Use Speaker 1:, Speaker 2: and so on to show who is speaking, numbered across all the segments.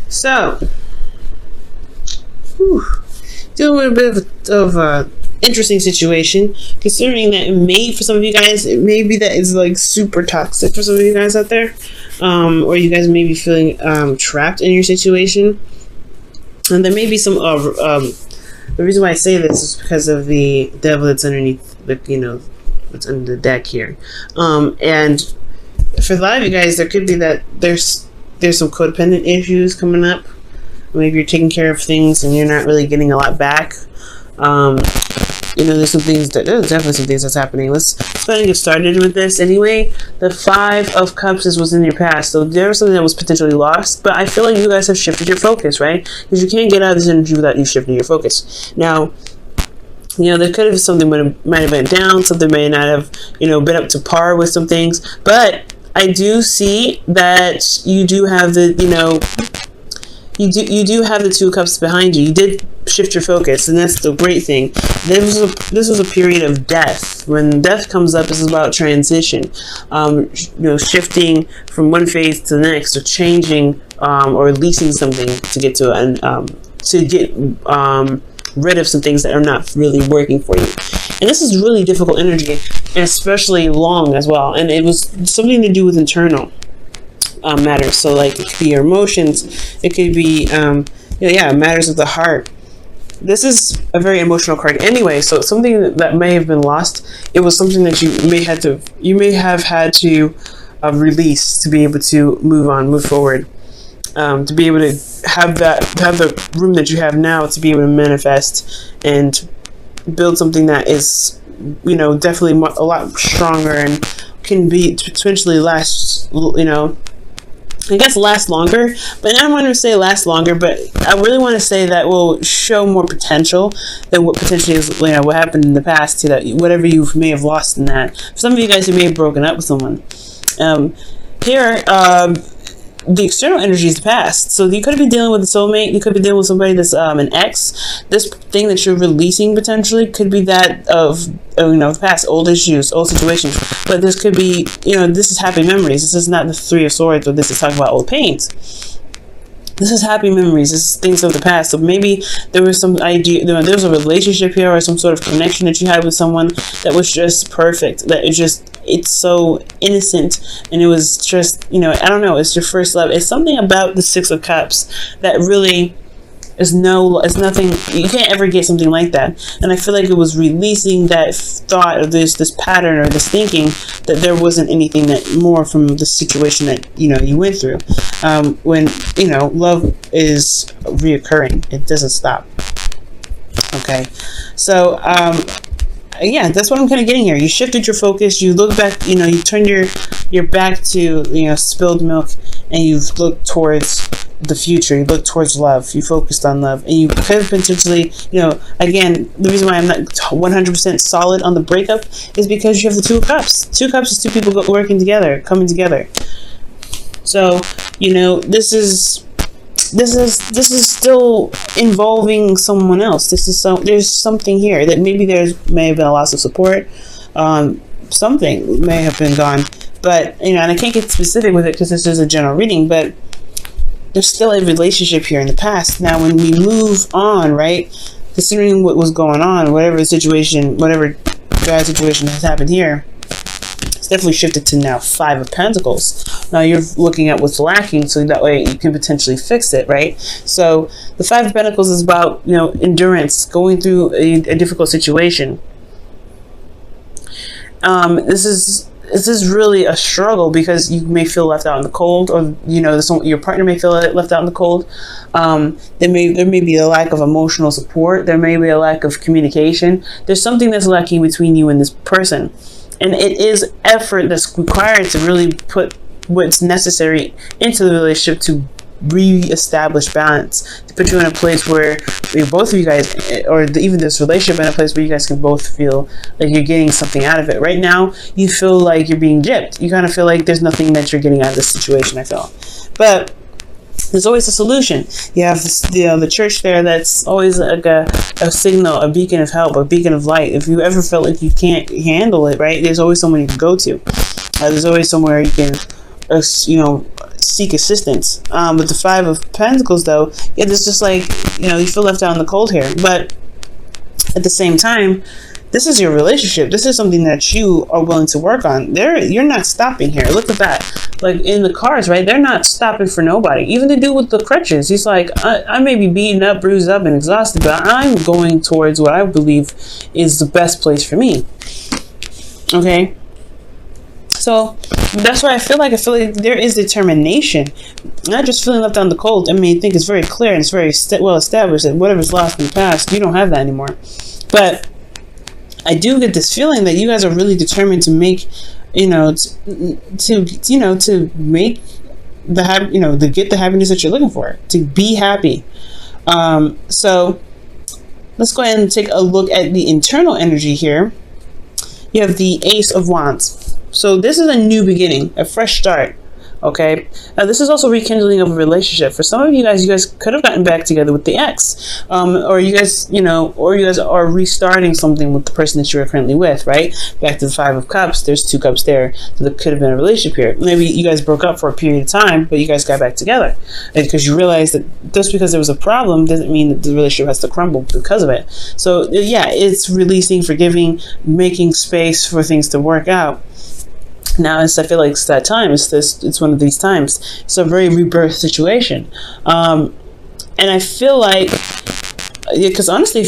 Speaker 1: So, dealing with a bit of interesting situation, considering that for some of you guys, it may be that it's like super toxic for some of you guys out there, or you guys may be feeling trapped in your situation, and there may be some the reason why I say this is because of the devil that's underneath what's under the deck here, and for a lot of you guys, there could be that there's some codependent issues coming up. Maybe you're taking care of things and you're not really getting a lot back. There's definitely some things that's happening. Let's go ahead and get started with this. Anyway, the 5 of Cups was in your past, so there was something that was potentially lost, but I feel like you guys have shifted your focus, right? Because you can't get out of this energy without you shifting your focus. Now, there could have something might have been down, something may not have, been up to par with some things, but I do see that you do have you do have the 2 cups behind you. You did shift your focus, and that's the great thing. This was a period of death. When death comes up, this is about transition, shifting from one phase to the next, or changing or releasing something to get rid of some things that are not really working for you. And this is really difficult energy, and especially long as well. And it was something to do with internal matters. So like it could be your emotions, it could be matters of the heart. This is a very emotional card anyway, so it's something that may have been lost. It was something that you may have had to release to be able to move forward, to be able to have the room that you have now to be able to manifest and build something that is definitely a lot stronger and can be potentially last last longer, but I don't want to say last longer, but I really want to say that will show more potential than what potentially is, what happened in the past, to that whatever you may have lost in that. For some of you guys who may have broken up with someone, the external energy is the past. So you could be dealing with a soulmate, you could be dealing with somebody that's an ex. This thing that you're releasing potentially could be that of the past, old issues, old situations. But this could be, this is happy memories. This is not the 3 of Swords, or this is talking about old pains. This is happy memories. This is things of the past. So maybe there was some idea, there was a relationship here, or some sort of connection that you had with someone that was just perfect. That it's so innocent, and it was just, I don't know, it's your first love. It's something about the 6 of Cups that really it's nothing. You can't ever get something like that. And I feel like it was releasing that thought, or this pattern, or this thinking that there wasn't anything that more from the situation that you went through. When love is reoccurring, it doesn't stop. Okay, so yeah, that's what I'm kind of getting here. You shifted your focus. You look back. You turned your back to spilled milk, and you've looked towards the future. You look towards love. You focused on love, and you could potentially, again, the reason why I'm not 100% solid on the breakup is because you have the 2 of Cups. 2 of Cups is 2 people working together, coming together. So this is still involving someone else. There's something here that maybe may have been a loss of support. Something may have been gone, but and I can't get specific with it because this is a general reading, but there's still a relationship here in the past. Now, when we move on, right, considering what was going on, whatever bad situation has happened here, it's definitely shifted to now 5 of Pentacles. Now you're looking at what's lacking, so that way you can potentially fix it, right? So the 5 of Pentacles is about endurance, going through a difficult situation. This is really a struggle, because you may feel left out in the cold, or your partner may feel left out in the cold. There may be a lack of emotional support. There may be a lack of communication. There's something that's lacking between you and this person, and it is effort that's required to really put what's necessary into the relationship to re-establish balance, to put you in a place where both of you guys, or even this relationship, in a place where you guys can both feel like you're getting something out of it. Right now, you feel like you're being gypped. You kind of feel like there's nothing that you're getting out of this situation, I feel. But there's always a solution. You have this, the church there, that's always like a signal, a beacon of help, a beacon of light. If you ever felt like you can't handle it, right, there's always someone you can go to. There's always somewhere you can, seek assistance. With the Five of Pentacles, though, yeah, it's just like, you feel left out in the cold here. But at the same time, this is your relationship. This is something that you are willing to work on. You're not stopping here. Look at that. Like in the cards, right? They're not stopping for nobody. Even the dude with the crutches. He's like, I may be beaten up, bruised up, and exhausted, but I'm going towards what I believe is the best place for me. Okay? So that's why I feel like there is determination. Not just feeling left out in the cold. I mean, I think it's very clear and it's very well established that whatever's lost in the past, you don't have that anymore. But I do get this feeling that you guys are really determined to make, to make to get the happiness that you're looking for, to be happy. So let's go ahead and take a look at the internal energy here. You have the Ace of Wands. So this is a new beginning, a fresh start. Okay, now this is also rekindling of a relationship. For some of you guys could have gotten back together with the ex, or you guys are restarting something with the person that you are currently with, right? Back to the Five of Cups. There's 2 cups there, so there could have been a relationship here. Maybe you guys broke up for a period of time, but you guys got back together because you realized that just because there was a problem doesn't mean that the relationship has to crumble because of it. So yeah, it's releasing, forgiving, making space for things to work out. Now, I feel like it's that time. It's one of these times. It's a very rebirth situation, and I feel like, because honestly,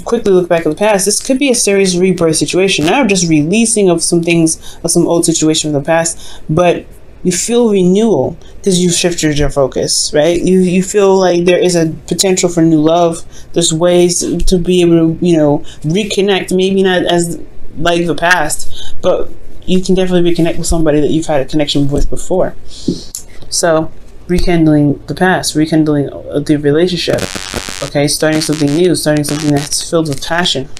Speaker 1: quickly look back at the past, this could be a serious rebirth situation. Not just releasing of some things, of some old situation from the past, but you feel renewal because you've shifted your focus, right? You feel like there is a potential for new love. There's ways to be able to, reconnect. Maybe not as like the past, but you can definitely reconnect with somebody that you've had a connection with before. So, rekindling the past, rekindling the relationship, okay? Starting something new, starting something that's filled with passion.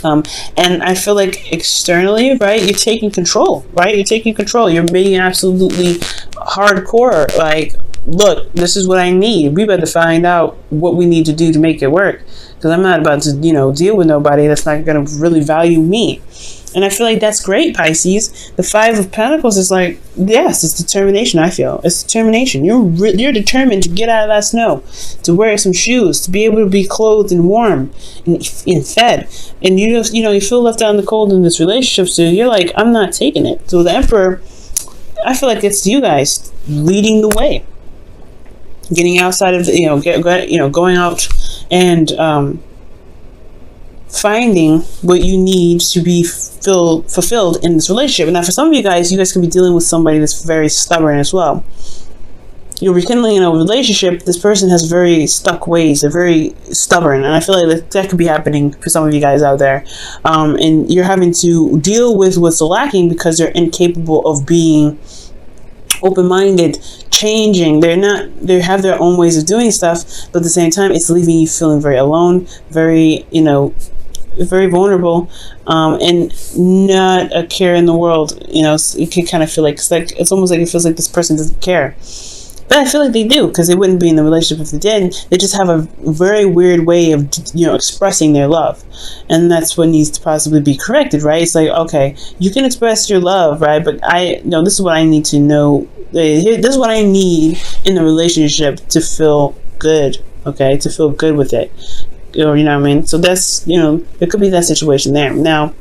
Speaker 1: And I feel like externally, right, you're taking control, right? You're taking control. You're being absolutely hardcore, like, look, this is what I need. We better find out what we need to do to make it work. Because I'm not about to, deal with nobody that's not going to really value me. And I feel like that's great, Pisces. The Five of Pentacles is like, yes, it's determination, I feel. It's determination. You're determined to get out of that snow, to wear some shoes, to be able to be clothed and warm and fed. And you feel left out in the cold in this relationship, so you're like, I'm not taking it. So the Emperor, I feel like it's you guys leading the way. Getting outside of the, going out and finding what you need to be fulfilled in this relationship. Now, for some of you guys could be dealing with somebody that's very stubborn as well. You're rekindling in a relationship. This person has very stuck ways. They're very stubborn, and I feel like that could be happening for some of you guys out there. And you're having to deal with what's lacking because they're incapable of being open-minded, changing. They have their own ways of doing stuff, but at the same time, it's leaving you feeling very alone, very, very vulnerable, and not a care in the world. You can kind of feel like it's almost like it feels like this person doesn't care. But I feel like they do, because they wouldn't be in the relationship if they did. They just have a very weird way of, expressing their love. And that's what needs to possibly be corrected, right? It's like, okay, you can express your love, right? But this is what I need to know. This is what I need in the relationship to feel good, okay? To feel good with it. Or, you know what I mean? So that's, there could be that situation there. Now,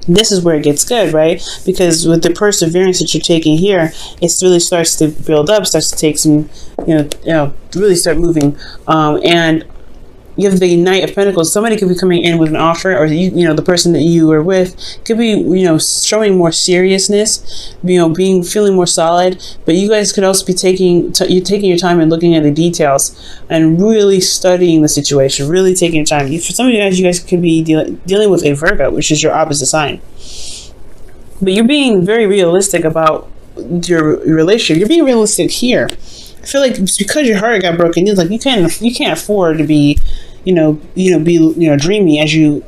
Speaker 1: this is where it gets good, right? Because with the perseverance that you're taking here, it really starts to build up, starts to take some, really start moving. And you have the Knight of Pentacles. Somebody could be coming in with an offer, or the person that you were with could be, showing more seriousness, feeling more solid. But you guys could also be taking your time and looking at the details and really studying the situation, really taking your time. For some of you guys could be dealing with a Virgo, which is your opposite sign. But you're being very realistic about your relationship. You're being realistic here. I feel like it's because your heart got broken. It's like you can't afford to be, dreamy as you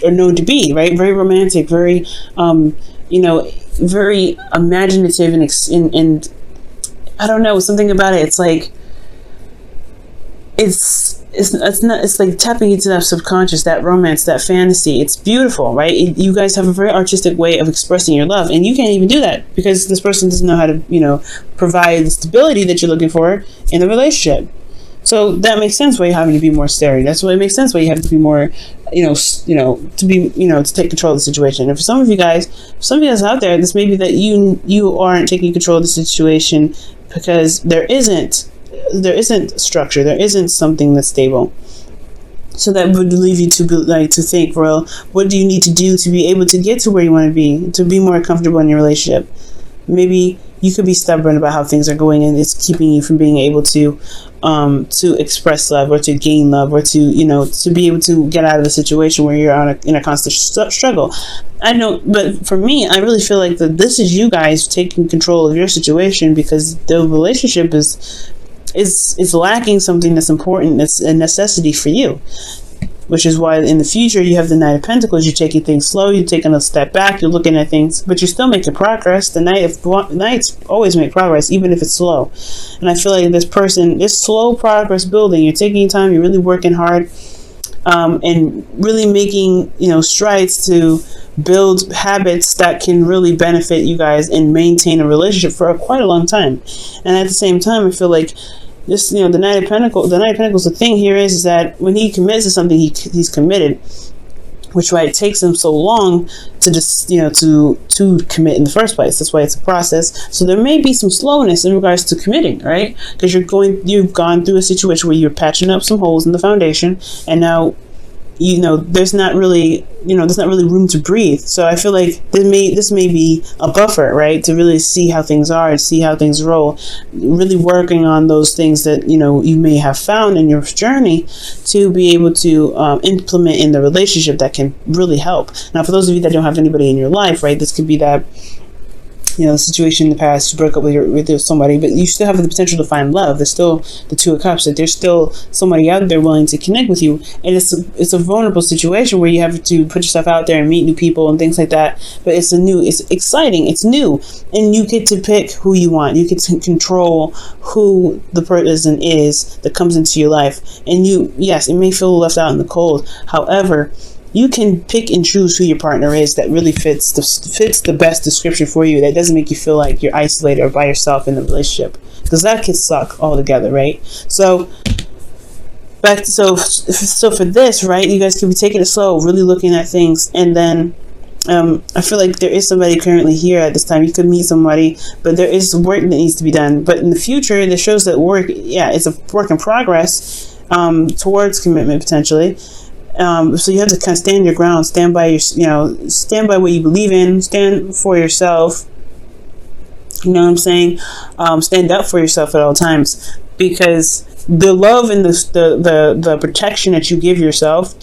Speaker 1: are known to be, right? Very romantic, very, very imaginative, and I don't know, something about it. It's like it's like tapping into that subconscious, that romance, that fantasy. It's beautiful, right? You guys have a very artistic way of expressing your love, and you can't even do that because this person doesn't know how to, provide the stability that you're looking for in the relationship. So that makes sense why you're having to be more steady. That's why it makes sense why you have to be more, to take control of the situation. And for some of you guys out there, this may be that you aren't taking control of the situation because there isn't structure, there isn't something that's stable. So that would leave you to think, well, what do you need to do to be able to get to where you want to be more comfortable in your relationship? Maybe you could be stubborn about how things are going, and it's keeping you from being able to express love or to gain love or to be able to get out of the situation where you're in a constant struggle. I know, but for me, I really feel like that this is you guys taking control of your situation because the relationship is lacking something that's important, that's a necessity for you. Which is why in the future you have the Knight of Pentacles. You're taking things slow. You're taking a step back. You're looking at things, but you're still making progress. The Knights always make progress, even if it's slow. And I feel like this slow progress building. You're taking your time. You're really working hard, and really making strides to build habits that can really benefit you guys and maintain a relationship for quite a long time. And at the same time, I feel like this, the Knight of Pentacles, the thing here is that when he commits to something, he's committed, which why it takes him so long to just, to commit in the first place. That's why it's a process. So there may be some slowness in regards to committing, right? Because you've gone through a situation where you're patching up some holes in the foundation, and now there's not really room to breathe. So I feel like this may be a buffer, right, to really see how things are and see how things roll, really working on those things that you may have found in your journey to be able to implement in the relationship that can really help. Now, for those of you that don't have anybody in your life, right, this could be that the situation in the past, you broke up with somebody, but you still have the potential to find love. There's still the Two of Cups, that there's still somebody out there willing to connect with you. And it's a vulnerable situation where you have to put yourself out there and meet new people and things like that. But it's exciting, it's new, and you get to pick who you want. You get to control who the person is that comes into your life. And yes, it may feel left out in the cold. However, you can pick and choose who your partner is that really fits the best description for you, that doesn't make you feel like you're isolated or by yourself in the relationship, because that can suck altogether, right? So for this, right, you guys can be taking it slow, really looking at things, and then I feel like there is somebody currently here at this time. You could meet somebody, but there is work that needs to be done. But in the future, it shows that it's a work in progress towards commitment potentially. So you have to kind of stand your ground, stand by stand by what you believe in, stand for yourself. You know what I'm saying? Stand up for yourself at all times, because the love and the protection that you give yourself,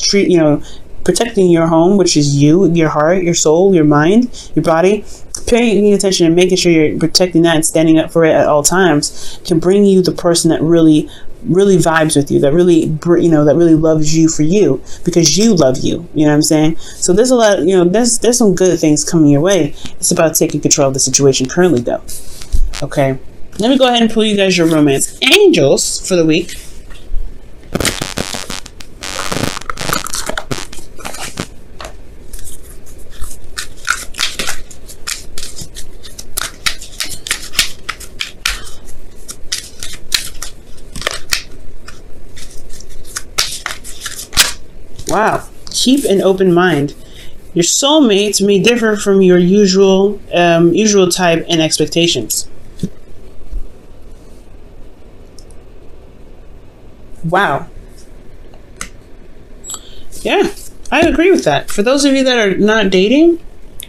Speaker 1: protecting your home, which is you, your heart, your soul, your mind, your body, paying attention and making sure you're protecting that and standing up for it at all times, can bring you the person that really vibes with you, that really loves you for you, because you love you. You know what I'm saying? So there's a lot, there's some good things coming your way. It's about taking control of the situation currently, though. Okay, let me go ahead and pull you guys your romance angels for the week. Wow. Keep an open mind. Your soulmates may differ from your usual type and expectations. Wow. Yeah, I agree with that. For those of you that are not dating,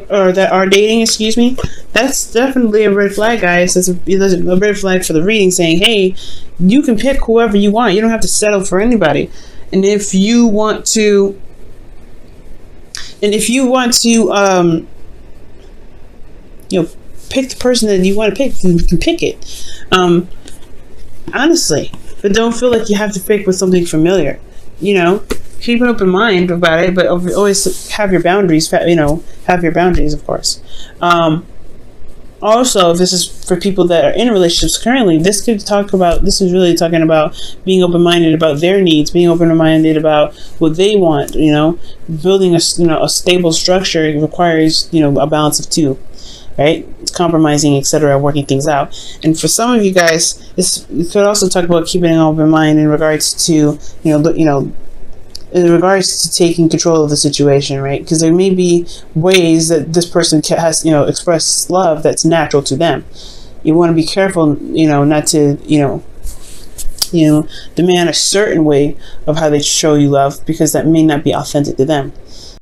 Speaker 1: or that are dating, excuse me, that's definitely a red flag, guys. That's a red flag for the reading, saying, hey, you can pick whoever you want. You don't have to settle for anybody. And if you want to, pick the person that you want to pick, you can pick it. Honestly, but don't feel like you have to pick with something familiar. Keep an open mind about it, but always have your boundaries. Have your boundaries, of course. Also, if this is for people that are in relationships currently, this is really talking about being open-minded about their needs, being open-minded about what they want. Building a stable structure requires a balance of two, right? Compromising, etc., working things out. And for some of you guys, you could also talk about keeping an open mind in regards to in regards to taking control of the situation, right? Because there may be ways that this person has, expressed love that's natural to them. You want to be careful, not to, demand a certain way of how they show you love, because that may not be authentic to them.